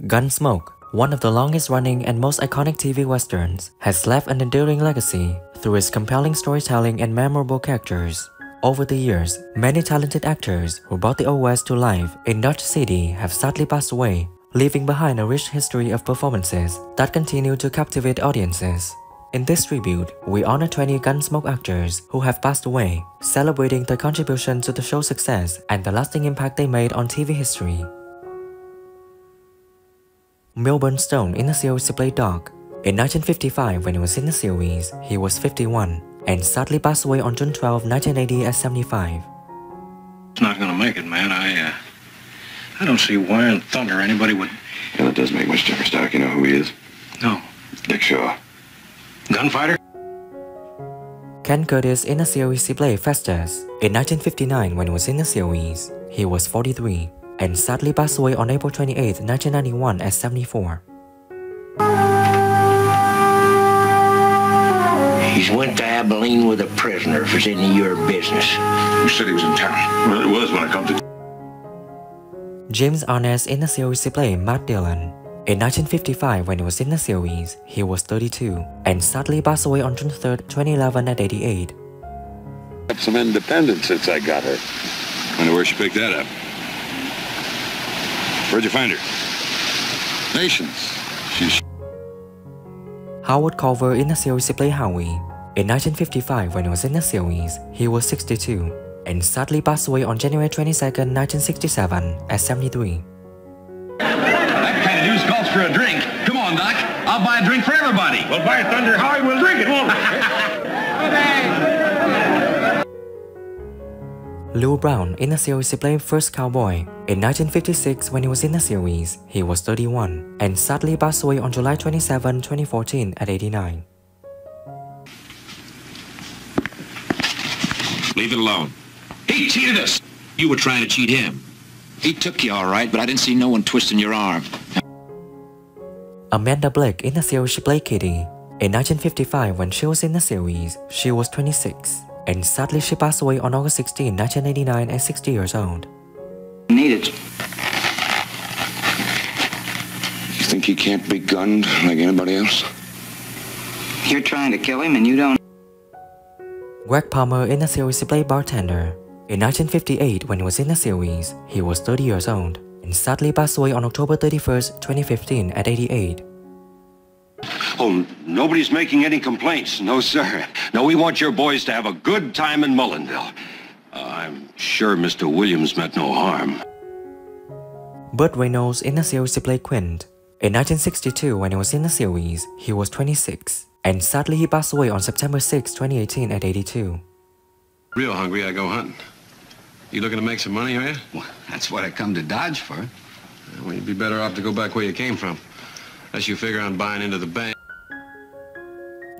Gunsmoke, one of the longest-running and most iconic TV westerns, has left an enduring legacy through its compelling storytelling and memorable characters. Over the years, many talented actors who brought the Old West to life in Dodge City have sadly passed away, leaving behind a rich history of performances that continue to captivate audiences. In this tribute, we honor 20 Gunsmoke actors who have passed away, celebrating their contribution to the show's success and the lasting impact they made on TV history. Milburn Stone in the series he played Doc. In 1955, when he was in the series, he was 51 and sadly passed away on June 12, 1980 at 75. It's not gonna make it, man. I don't see why in thunder anybody would... Yeah, that does make much difference, Doc. You know who he is? No. Dick Shaw. Gunfighter? Ken Curtis in the series he played Festus. In 1959, when he was in the series, he was 43 and sadly passed away on April 28, 1991 at 74. He's went to Abilene with a prisoner if it's any of your business. You said he was in town. Well, it was when I come to... James Arness in the series he played Matt Dillon. In 1955, when he was in the series, he was 32 and sadly passed away on June 3, 2011 at 88. Got some independence since I got her. Wonder where she picked that up. Where'd you find her? Nations. She's... Howard Culver in the series he played Howie. In 1955, when he was in the series, he was 62 and sadly passed away on January 22, 1967 at 73. That kind of news calls for a drink. Come on, Doc. I'll buy a drink for everybody. Well, by thunder, Howie, we'll drink it, won't we? Lou Brown in the series he played First Cowboy. In 1956, when he was in the series, he was 31 and sadly passed away on July 27, 2014 at 89. Leave it alone. He cheated us. You were trying to cheat him. He took you all right, but I didn't see no one twisting your arm. Amanda Blake in the series she played Kitty. In 1955, when she was in the series, she was 26 and sadly she passed away on August 16, 1989 at 60 years old. Need it. You think he can't be gunned like anybody else? You're trying to kill him and you don't... Greg Palmer in the series he played Bartender. In 1958, when he was in the series, he was 30 years old and sadly passed away on October 31, 2015 at 88. Oh, nobody's making any complaints. No, sir. No, we want your boys to have a good time in Mullinville. I'm sure Mr. Williams meant no harm. Burt Reynolds in the series he played Quint. In 1962, when he was in the series, he was 26 and sadly he passed away on September 6, 2018 at 82. Real hungry, I go hunting. You looking to make some money, are you? Well, that's what I come to Dodge for. Well, you'd be better off to go back where you came from. Unless you figure on buying into the bank.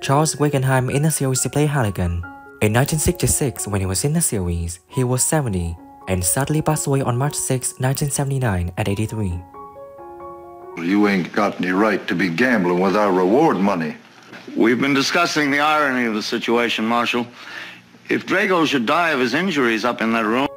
Charles Wagenheim in the series he played Halligan. In 1966, when he was in the series, he was 70 and sadly passed away on March 6, 1979 at 83. You ain't got any right to be gambling with our reward money. We've been discussing the irony of the situation, Marshal. If Drago should die of his injuries up in that room...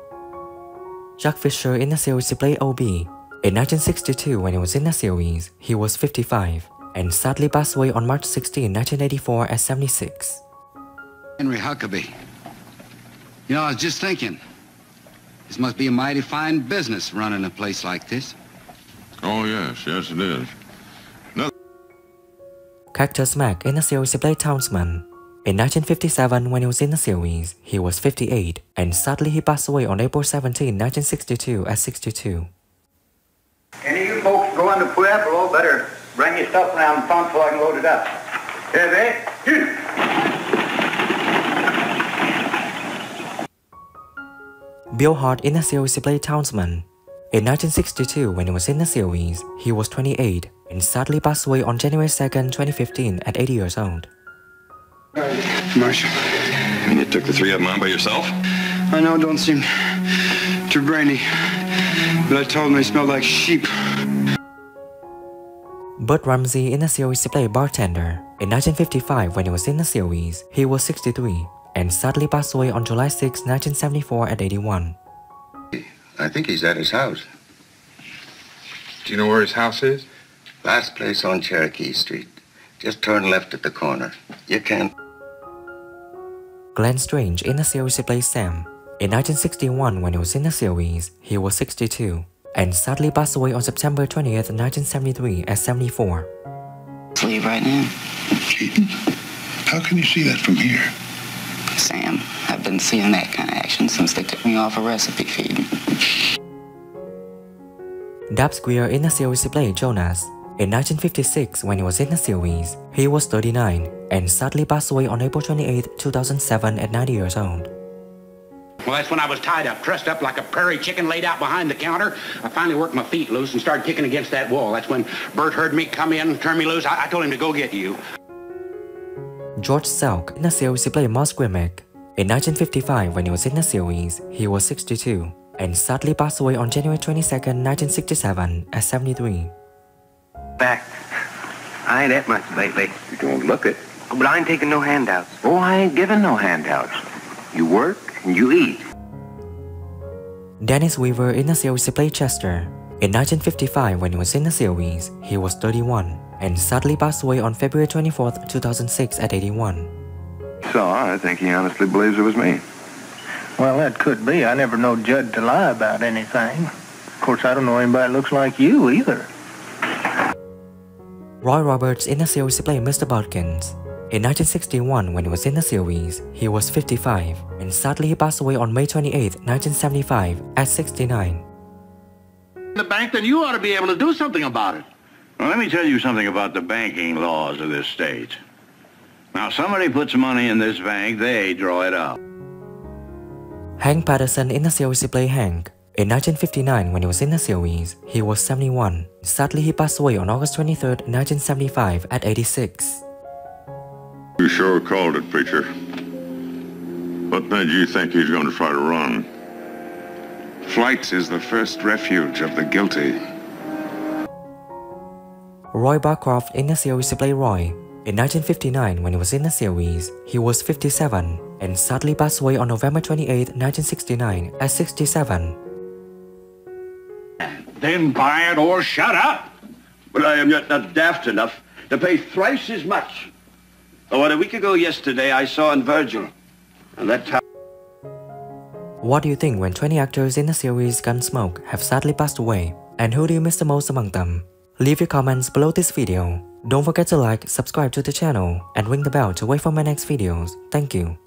Jack Fisher in the series he played OB. In 1962, when he was in the series, he was 55 and sadly passed away on March 16, 1984 at 76. Henry Huckabee. You know, I was just thinking, this must be a mighty fine business running a place like this. Oh, yes. Yes, it is. Cactus Smack in the series he played Townsman. In 1957, when he was in the series, he was 58 and sadly he passed away on April 17, 1962 at 62. Any of you folks going to Pueblo better bring your stuff around the front so I can load it up. Yes, Bill Hart in the series he played Townsman. In 1962, when he was in the series, he was 28 and sadly passed away on January 2, 2015 at 80 years old. Marshal. And you took the three of them on by yourself? I know it don't seem too brainy, but I told them they smelled like sheep. Burt Ramsey in the series he played Bartender. In 1955, when he was in the series, he was 63 and sadly passed away on July 6, 1974 at 81. I think he's at his house. Do you know where his house is? Last place on Cherokee Street. Just turn left at the corner. You can't. Glenn Strange in the series he plays Sam. In 1961, when he was in the series, he was 62, and sadly passed away on September 20th, 1973 at 74. Sleep right now. Cheating? How can you see that from here? Sam, I've been seeing that kind of action since they took me off a recipe feed. Dabbs Greer in the series he played Jonas. In 1956, when he was in the series, he was 39, and sadly passed away on April 28, 2007 at 90 years old. Well, that's when I was tied up, trussed up like a prairie chicken laid out behind the counter. I finally worked my feet loose and started kicking against that wall. That's when Burt heard me come in, turn me loose. I told him to go get you. George Selk in the series he played Moss Grimmick. In 1955, when he was in the series, he was 62, and sadly passed away on January 22, 1967 at 73. Back. I ain't ate much lately. You don't look it. But I ain't taking no handouts. Oh, I ain't giving no handouts. You work and you eat. Dennis Weaver in the series he played Chester. In 1955, when he was in the series, he was 31, and sadly passed away on February 24, 2006 at 81. So, I think he honestly believes it was me. Well, that could be. I never know Judd to lie about anything. Of course, I don't know anybody that looks like you either. Roy Roberts in the series he played Mr. Bodkins. In 1961, when he was in the series, he was 55, and sadly he passed away on May 28, 1975 at 69. The bank, then you ought to be able to do something about it. Well, let me tell you something about the banking laws of this state. Now, somebody puts money in this bank, they draw it out. Hank Patterson in the series he played Hank. In 1959, when he was in the series, he was 71. Sadly, he passed away on August 23, 1975 at 86. You sure called it, preacher. What made you think he's going to try to run? Flight is the first refuge of the guilty. Roy Barcroft in the series he played Roy. In 1959, when he was in the series, he was 57, and sadly passed away on November 28, 1969 at 67. Then buy it or shut up. But I am yet not daft enough to pay thrice as much. About a week ago yesterday, I saw in Virgil, and that time. What do you think when 20 actors in the series Gunsmoke have sadly passed away? And who do you miss the most among them? Leave your comments below this video. Don't forget to like, subscribe to the channel, and ring the bell to wait for my next videos. Thank you.